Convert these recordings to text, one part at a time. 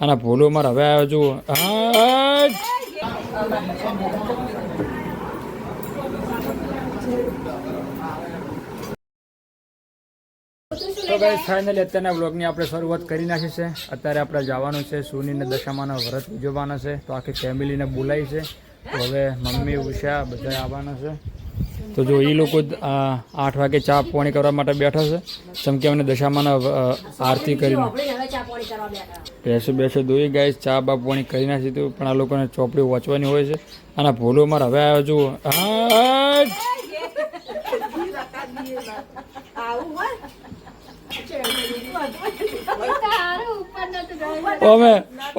અને ભૂલો મારે હવે આવ્યો જુઓ તો ગાઈસ ફાઇનલી અત્યારના બ્લોગની આપણે શરૂઆત કરી નાખી છે. અત્યારે આપણે જવાનું છે સુનીને દશામાનો વ્રત ઉજવવાના છે, તો આખી ફેમિલીને બોલાવી છે. તો હવે મમ્મી ઉષા બધા આવવાના છે. તો જો એ લોકો 8 વાગે ચા પાણી કરવા માટે બેઠા છે, જેમ કે અમને દશામાના આરતી કરીને બેસો દોઈ ગાઈસ ચા બા પાણી કરી નાખી હતું, પણ આ લોકોને ચોપડી વાંચવાની હોય છે. અને ભૂલો મારે હવે આવ્યો જુઓ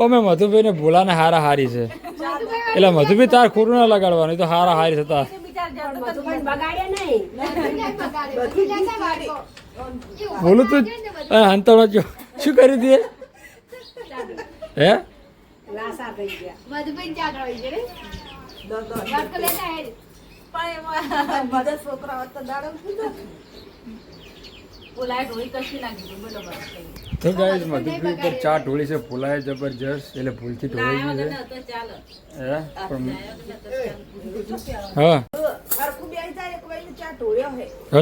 ઓમે મધુભાઈ ને ભૂલાને હારા હારી છે, એટલે મધુભાઈ તાર ખોટું ના લગાડવાનું, તો હારા હારી છે તાર. બોલું તું અંતર શું કરી દે હે તો ગાઈસ મધુભાઈ ઉપર ચા ઢોળી છે, ફૂલાય જબરજસ્ત, એટલે ભૂલથી ઢોળી ગઈ છે. હા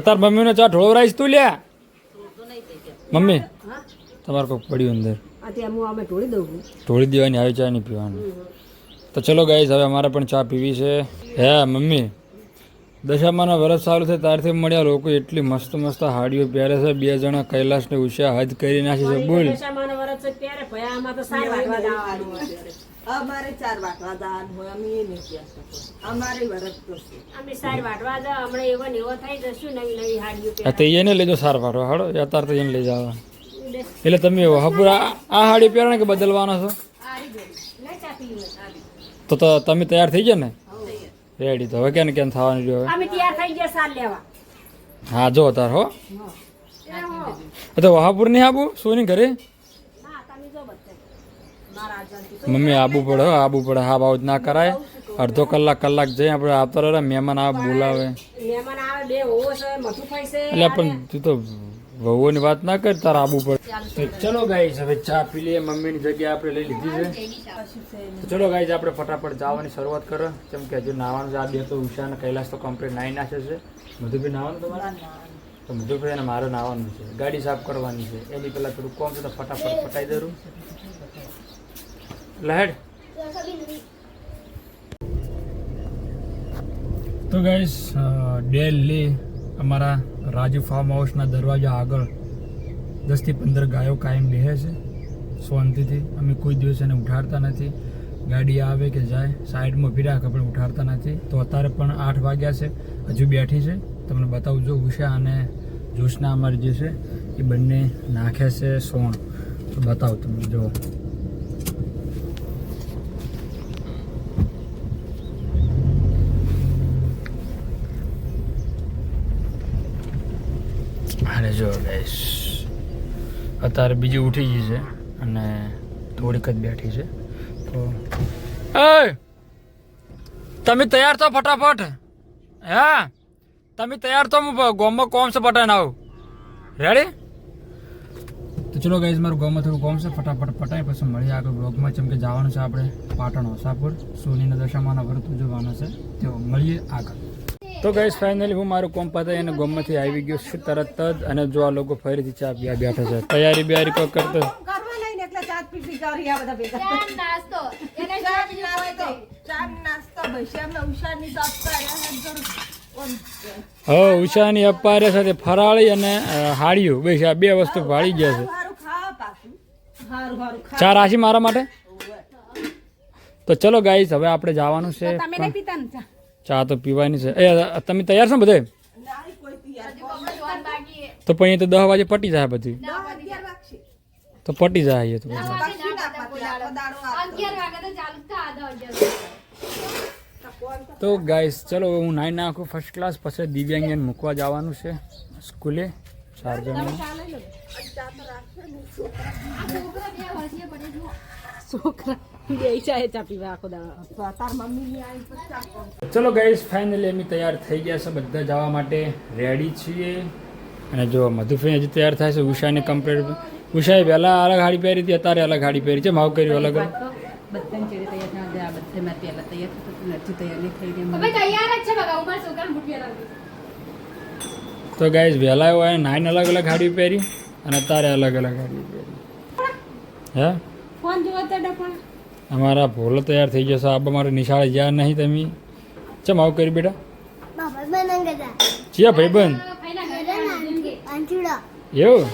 તાર મમ્મીનો ચા ઢોળવરાઈશ તું લ્યા. મમ્મી તમારે કોઈ પડ્યું અંદર ઢોળી દેવાની, આવી ચા નહીં પીવાની. તો ચલો ગાઈસ હવે અમારે પણ ચા પીવી છે. હે મમ્મી દશામાના વરસ સારું થાય ત્યારથી મળ્યા લોકો એટલી મસ્ત મસ્ત હાડીઓ પહેરે છે. 2 જણા કૈલાસ ને ઉષા હદ કરી નાખી છે. બોલ અમારે 4 વાટવા જવાનું હોય, અમે એ નહીં કહેતા, અમારે વરસ તો અમે 4 વાટવા જા હમણાં એવો ને એવો થઈ જશું નવી હાડીઓ તો એને લઈ જાઓ સાર વાટવા હાડો યાર, તો એને લઈ જવા. એટલે તમે હપુર આ હાડી પહેરો ને કે બદલવાનો છો? તો તમે તૈયાર થઈ ગયા ને? રેડી. તો હવે ક્યાં ને ક્યાં થવાનું રહ્યું? અમે તૈયાર થઈ ગયા સાલ લેવા. હા જો તાર હો તો વહાપુર નહીં આબુ સોની ઘરે મમ્મી આબુ પડે હા બાબત ના કરાય. અડધો કલાક જઈ આપણે આવતા રહે, મહેમાન આવે બોલાવે એટલે પણ તું તો વહુઓની વાત ના કર, તારે આબુ પડે. ચલો ગાઈસ હવે ચા પી લઈએ, મમ્મીની જગ્યાએ આપણે લઈ લીધી છે. ચલો ગાઈસ આપણે ફટાફટ જવાની શરૂઆત કરો, કેમ કે હજુ નાવાનું છે. આ બે તો ઉષા અને કૈલાસ તો કમ્પ્લીટ નાહી નાખે છે. મધુભાઈ નાવાનું તમારે? તો મધુભાઈ અને મારે નાવાનું છે, ગાડી સાફ કરવાની છે. એની પહેલાં થોડું કોમ છે તો ફટાફટ પટાઈ દઉં. લહેડ તો ગાઈસ ડેલી અમારા રાજુ ફાર્મ હાઉસના દરવાજા આગળ 10 થી 15 ગાયો કાયમ બેસે છે શાંતિથી. અમે કોઈ દિવસ એને ઉઠાડતા નથી. ગાડી આવે કે જાય સાઈડમાં ઊભી રાખે પણ ઉઠાડતા નથી. તો અત્યારે પણ 8 વાગ્યા છે, હજુ બેઠી છે. તમને બતાવું જો ઉષા અને જોશના અમારી જે છે એ બંને નાખે છે સોણ. તો બતાવું તમને જો અરે જો ગાઈસ અત્યારે બીજી ઉઠી ગઈ છે અને થોડીક જ બેઠી છે. તો તમે તૈયાર છો ફટાફટ? હા તમે તૈયાર તો હું ગોમમાં કોમ છે પટાઈને આવું. રેડી? તો ચલો ગાઈસ મારું ગામમાં થોડું કોમ છે, ફટાફટ પટાય પછી મળીએ આગળ બ્લોગમાં. જેમ કે જવાનું છે આપણે પાટણ હોસાપુર, સોનીના દશામાના વ્રત ઉજવવાના છે, તો મળીએ આગળ. તો ગાઈસ ફાઇનલી હું મારું કોમ પતાવી અને ગામમાંથી આવી ગયો છું તરત જ. અને જો આ લોકો ફરીથી ચા પીવા બેઠા છે, તૈયારી કોઈ કરતો હા ઉષાની અપારે સાથે ફરાળી અને હાડિયું બસ આ 2 વસ્તુ ભાળી ગયા છે. ચા રાશી મારા માટે. તો ચલો ગાઈસ હવે આપણે જવાનું છે. ચા તો પીવાની છે. તમે તૈયાર છો બધે? તો પછી તો 10 વાગે પટી જાય બધી, તો પટી જાય. તો ગાઈસ ચલો હું નાઈ નાખું ફર્સ્ટ ક્લાસ, પછી દિવ્યાંગને મૂકવા જવાનું છે સ્કૂલે 4 જણ. ચલો ગાઈસ ફાઇનલી અમે તૈયાર થઈ ગયા છે, બધા જવા માટે રેડી છીએ. અને જો મધુભાઈ હજી તૈયાર થાય છે, ઉષાને કમ્પ્લીટ ઉષાએ પહેલા અલગ હાડી પહેરી હતી, અત્યારે અલગ હાડી પહેરી છે. માવ કર્યું અલગ અલગ. બધાને ચેડે તૈયાર થવા દે. આ બધે મારે પહેલા તૈયાર થતું નથી, તૈયાર નહીં થઈ ગયા. હવે તૈયાર જ છે બગા ઉપર છોકરાને બુટ પહેરાવી. તો ગાઈઝ વહેલા હોય 9 અલગ અલગ હાડી પહેરી અને અત્યારે અલગ અલગ હાડી પહેરી. હે ફોન જોવા તો ડપા અમારા ભોલો તૈયાર થઈ ગયો છે. આબા મારે નિશાળે જ્યાં નહીં તમે ચમ આવું કરી બેટા? ચિયા ભાઈબંધ એવું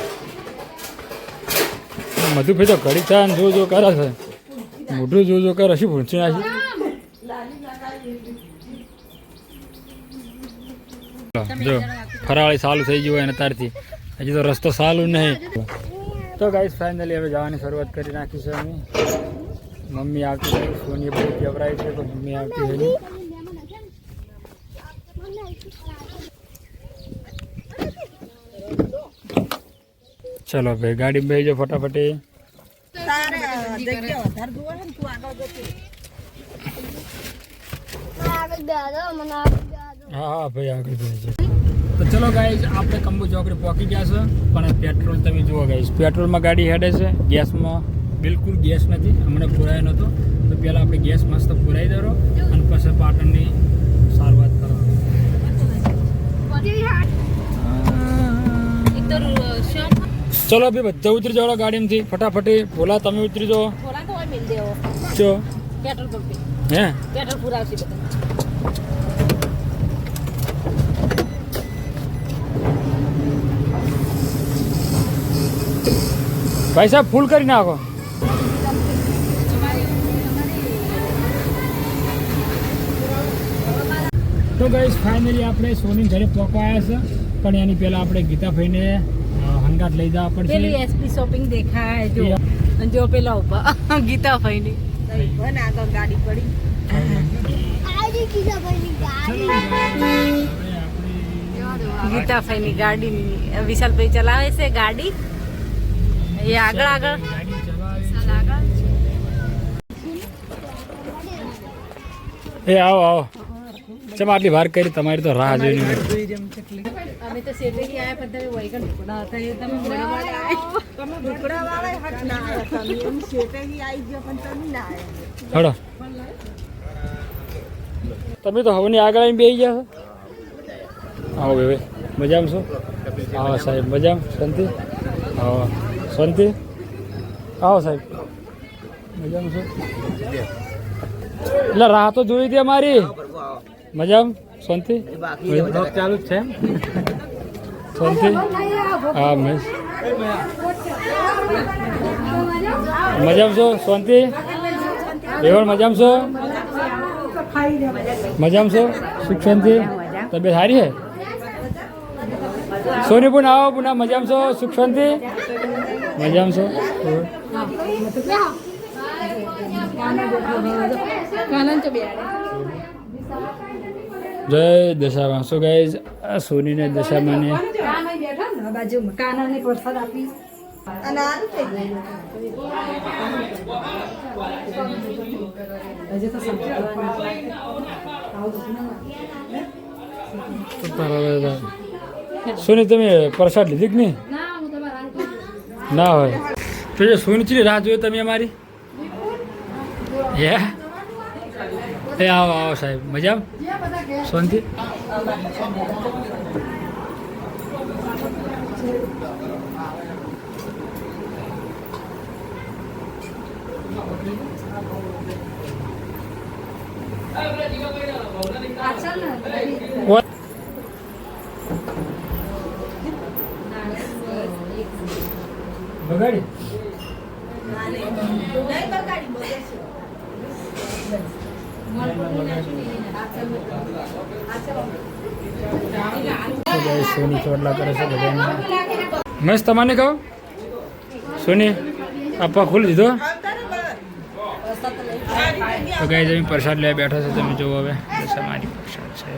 મધુભાઈ તો ઘડી ચા જો જો કરે છે, મોઢું જો જો કરે છે, ભૂંચી નાખી. જો ફરાળી ચાલુ થઈ ગયું હોય અને તારથી હજી તો રસ્તો ચાલુ નહીં. તો ગાઈસ ફાઇનલી હવે જવાની શરૂઆત કરી નાખી છે અમે. મમ્મી આવતી હતી, સોની બહુ ગભરાઈ છે પણ મમ્મી આવતી હતી. ચલો ભાઈ ગાડી બેસી જાઓ ફટાફટી. તારે જગ્યા વધારે જોવે ને તું આગળ જતી. હા હા ભાઈ આગળ બેસી જાઓ. તો ચલો ગાઈઝ આપણે કંબુ ચોકડી પહોંચી ગયા છે. પણ પેટ્રોલ તમે જુઓ ગાઈઝ, પેટ્રોલમાં ગાડી હેડે છે, ગેસમાં બિલકુલ ગેસ નથી. હમણાં પુરાયો નહોતો તો પહેલાં આપણે ગેસ મસ્ત પુરાઈ દો અને પછી પાટણની શરૂઆત કરો. ચલો ભાઈ બધા ઉતરી જાઓ ગાડીમાંથી ફટાફટી. ભોલા તમે ઉતરી જાઓ. થોડા તો મિલ દેવો ચો પેટ્રોલ પંપે હે પેટ્રોલ પુરાવશે બધા. ભાઈ સાહેબ ફૂલ કરી નાખો. તો ગાઈસ ફાઇનલી આપણે સોની ઘરે પહોંચવા આવ્યા છે. પણ એની પહેલા આપણે ગીતાભાઈને હંગાટ લઈ જવા પેલું પડશે. એસપી શોપિંગ દેખાય જો. અને જો પેલા ઉભા ગીતા ભાઈની બન આગળ ગાડી પડી. ગીતા ભાઈની ગાડી વિશાલભાઈ ચલાવે છે ગાડી. એ આગળ આગળ એ આવો આવો. ચમ આટલી વાર કરી તમારી તો રાહ જોઈને. અમે તો શેરડી આયા પણ તમે વૈકણ ઢોકળા હતા એ તમે મોડાવાળા આયા. તમે ઢોકળાવાળા હટ ના આવ્યા. તમે એમ શેટેથી આવી ગયો પણ તમે ના આવ્યા. હડો તમે તો હવની આગળ આવીને બેસી ગયા છો. આવો ભાઈ મજામાં છો? આવો સાહેબ મજામાં? શાંતિ? આવો શાંતિ? આવો સાહેબ મજામાં છો? એટલે રાહ તો જોઈ હતી અમારી. મજામાં? શાંતિ? ચાલુ જ છે શાંતિ? હા મેં મજામાં છો? શાંતિ? એવણ મજામાં છો? મજામાં છો? સુખ શાંતિ? તબિયત સારી હે? સોની પુન આવો પુના મજામાં છો? સુખ શાંતિ? મજામાં છો? જય દશામાં. સો ગાઈઝ આ સોનીને દશામાને બાજુમાં કાનાને પ્રસાદ આપી. અને આનું થઈ ગયું. હજી તો સોની તમે પ્રસાદ લીધી કે નહીં? ના હોય તો જે સોની ચીલી રાહ જોઈ તમે અમારી. હે એ આવો આવો સાહેબ મજામાં? શાંતિ? બગાડી સોની ચોટલા કરે છે બધા. મસ્ત તમને કહું સોની આપવા ખોલી દીધો. તો ગાઈઝ અમે પ્રસાદ લઈ બેઠા છે તમે જુઓ. હવે મારી પ્રસાદ છે.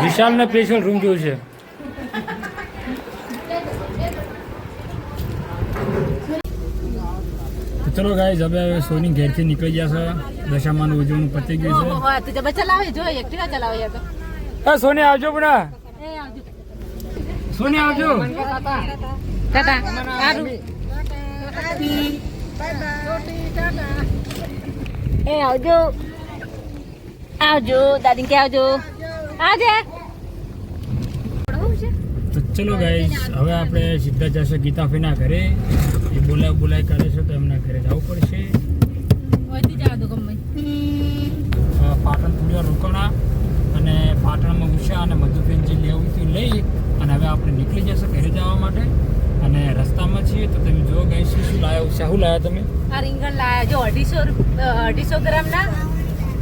વિશાલને સ્પેશિયલ રૂમ જોયું છે. ચલો ગાઈઝ હવે સોની ઘેરથી નીકળી ગયા છે. દશામાનું ઉજવણું પતી ગયું છે. ચલાવે જો એકટીવા ચલાવે યાર તો. હા સોની આવજો બુના. એ આવજો. સોની આવજો. ટાટા સારું એ આવજો આવજો દાદી કે આવજો આવજે તો ચલો ગાઈસ હવે આપણે સીધા જશે ગીતાફીના ઘરે એ બોલાય કરે છે તો એમના ઘરે જવું પડશે ઓયથી જાવ દો ગમે પાટણ થોડી વાર રોકાણા અને પાટણમાં ઉષા અને મધુબેન જે લેવું હતું લઈ અને હવે આપણે નીકળી જશે ઘરે જવા માટે અને રસ્તામાં છીએ તો તમે જુઓ ગાઈસ શું લાવ્યા ઉષા શું લાવ્યા તમે આ રીંગણ લાયા જો 250 ગ્રામના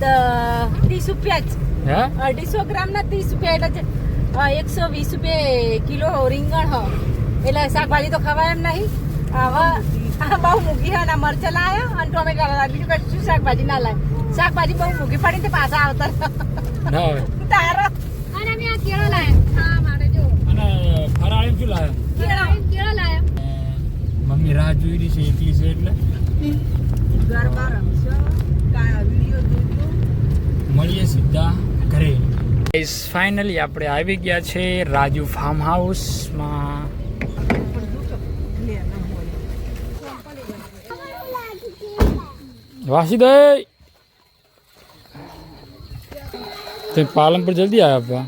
30 રૂપિયા જ હે 250 ગ્રામના 30 રૂપિયા એટલે 120 રૂપિયા કિલો રીંગણ હો એટલે શાકભાજી તો ખવાય એમ નહીં હવે બહુ મૂકી હે ના મરચાં લાયા અને ટોમેટા લાયા બીજું કશું શાકભાજી ના લાય શાકભાજી બહુ મૂકી પડી તે પાછા આવતા ના હવે તારો અને અમે આ કેળો લાયા હા માટે જો અને ફરાળી શું લાવ્યા કેળો લાયા મમ્મી રાહ જોઈ રહી છે એકલી છે એટલે મળીએ સીધા ઘરે ફાઇનલી આપણે આવી ગયા છે રાજુ ફાર્મ હાઉસમાં વાસીદય તે પાલનપુર જલ્દી આવ્યા આપા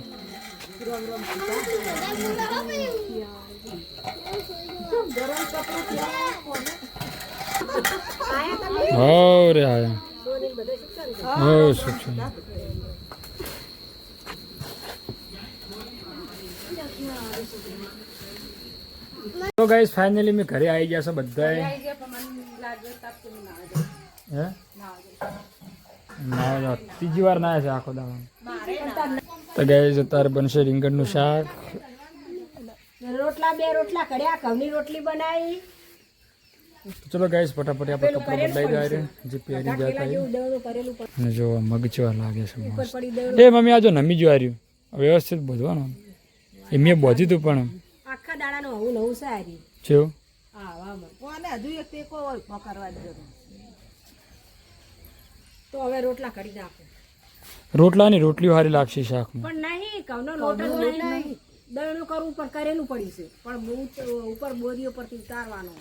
હો રે આયા હો શું છે તો ગાઈસ ફાઇનલી મેં ઘરે આવી ગયા છે બધાએ હે ના ત્રીજી વાર ના છે આખો દાવા તો ગાઈસ અત્યારે બનશે રીંગણનું શાક રોટલા 2 રોટલા કર્યા ઘઉંની રોટલી બનાવી ચલો ગાઈસ ફટાફટ આપણે કપડાં બદલાઈ જાય રે જે પહેરી જતા અને જો મગચવા લાગે છે મસ્ત. એ મમ્મી આ જો નમી જો આર્યું વ્યવસ્થિત બધવાનું એ મેં બોધ્યું હતું પણ આખા દાડાનું હવું નવું સારી જેવું હા વાહ હજુ એક ટેકો કરવા દે તો હવે રોટલા કરી નાખો રોટલાની રોટલીઓ સારી લાગશે શાકમાં પણ નહીં ઘઉંનો લોટ જ નહીં દળનું કરવું પણ કરેલું પડી છે પણ ઉપર બોરીઓ પરથી ઉતારવાનો